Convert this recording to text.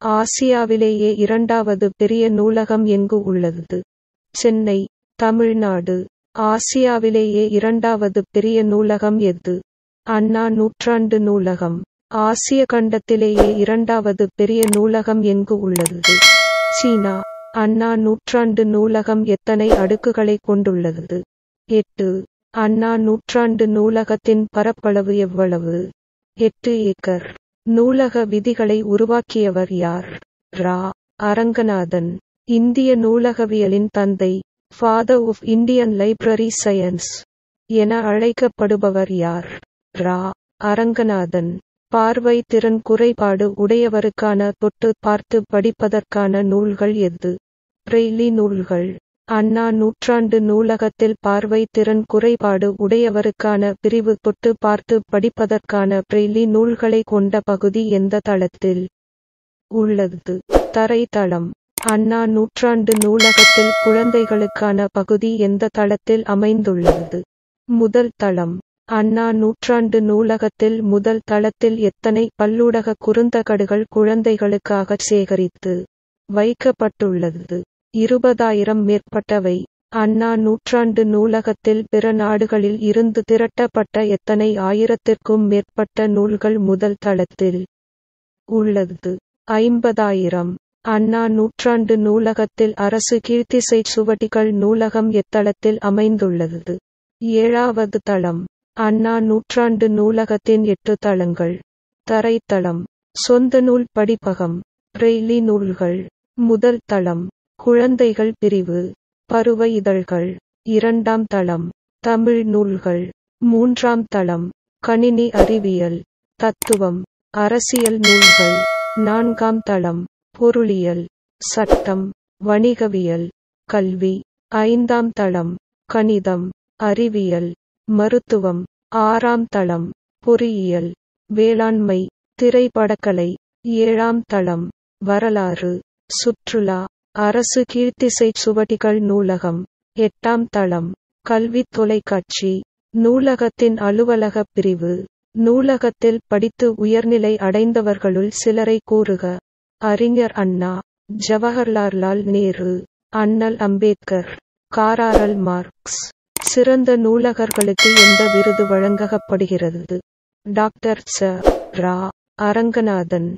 ஆசியாவிலேயே இரண்டாவது பெரிய நூலகம் எங்கு உள்ளது? சென்னை, தமிழ்நாடு. ஆசியாவிலேயே இரண்டாவது பெரிய நூலகம் எது? அண்ணா நூற்றாண்டு நூலகம். ஆசிய கண்டத்திலேயே இரண்டாவது பெரிய நூலகம் எங்கு உள்ளது? சீனா. அண்ணா நூற்றாண்டு நூலகம் எத்தனை அடுக்குகளை கொண்டுள்ளது? 8. அண்ணா நூற்றாண்டு நூலகத்தின் பரப்பளவு எவ்வளவு? 8 ஏக்கர். நூலக விதிகளை உருவாக்கியவர் யார்? ரா. அரங்கநாதன். இந்திய நூலகவியலின் தந்தை, father of Indian library science என அழைக்கப்படுபவர் யார்? ரா. அரங்கநாதன். பார்வை திறன் குறைபாடு உடையவருக்கான தொட்டு பார்த்து படிப்பதற்கான நூல்கள் எது? பிரெய்லி நூல்கள். அண்ணா நூற்றாண்டு நூலகத்தில் பார்வை திறன் குறைபாடு உடையவருக்கான பிரிவு தொட்டு பார்த்து படிப்பதற்கான பிரெய்லி நூல்களை கொண்ட பகுதி எந்த தளத்தில் உள்ளது? தரைத்தளம். அண்ணா நூற்றாண்டு நூலகத்தில் குழந்தைகளுக்கான பகுதி எந்த தளத்தில் அமைந்துள்ளது? முதல் தளம். அண்ணா நூற்றாண்டு நூலகத்தில் முதல் தளத்தில் எத்தனை பல்லூடக குறுந்தகடுகள் குழந்தைகளுக்காக சேகரித்து வைக்கப்பட்டுள்ளது? 20,000 மேற்பட்டவை. அண்ணா நூற்றாண்டு நூலகத்தில் பிற நாடுகளில் இருந்து திரட்டப்பட்ட எத்தனை ஆயிரத்திற்கும் மேற்பட்ட நூல்கள் முதல் தளத்தில் உள்ளது? 50,000. அண்ணா நூற்றாண்டு நூலகத்தில் அரசு கீழ்த்திசை சுவடிகள் நூலகம் எத்தளத்தில் அமைந்துள்ளது? 7வது தளம். அண்ணா நூற்றாண்டு நூலகத்தின் 8 தளங்கள். தரைத்தளம். சொந்த நூல் படிப்பகம். பிரெய்லி நூல்கள். முதல் தளம். குழந்தைகள் பிரிவு. பருவ இதழ்கள். 2ஆம் தளம். தமிழ் நூல்கள். 3ஆம் தளம். கணினி அறிவியல், தத்துவம், அரசியல் நூல்கள். 4ஆம் தளம். பொருளியல், சட்டம், வணிகவியல், கல்வி. 5ஆம் தளம். கணிதம், அறிவியல், மருத்துவம். 6ஆம் தளம். பொறியியல், வேளாண்மை, திரைப்படக்கலை. 7ஆம் தளம். வரலாறு, சுற்றுலா, அரசு கீழ்த்திசை சுவடிகள் நூலகம். 8ஆம் தளம். கல்வி தொலைக்காட்சி. நூலகத்தின் அலுவலக பிரிவு. நூலகத்தில் படித்து உயர்நிலை அடைந்தவர்களுள் சிலரை கூறுக. அறிஞர் அண்ணா, ஜவஹர்லால் நேரு, அண்ணல் அம்பேத்கர், காரல் மார்க்ஸ். சிறந்த நூலகர்களுக்கு எந்த விருது வழங்கப்படுகிறது? டாக்டர் ச. ரா. அரங்கநாதன்.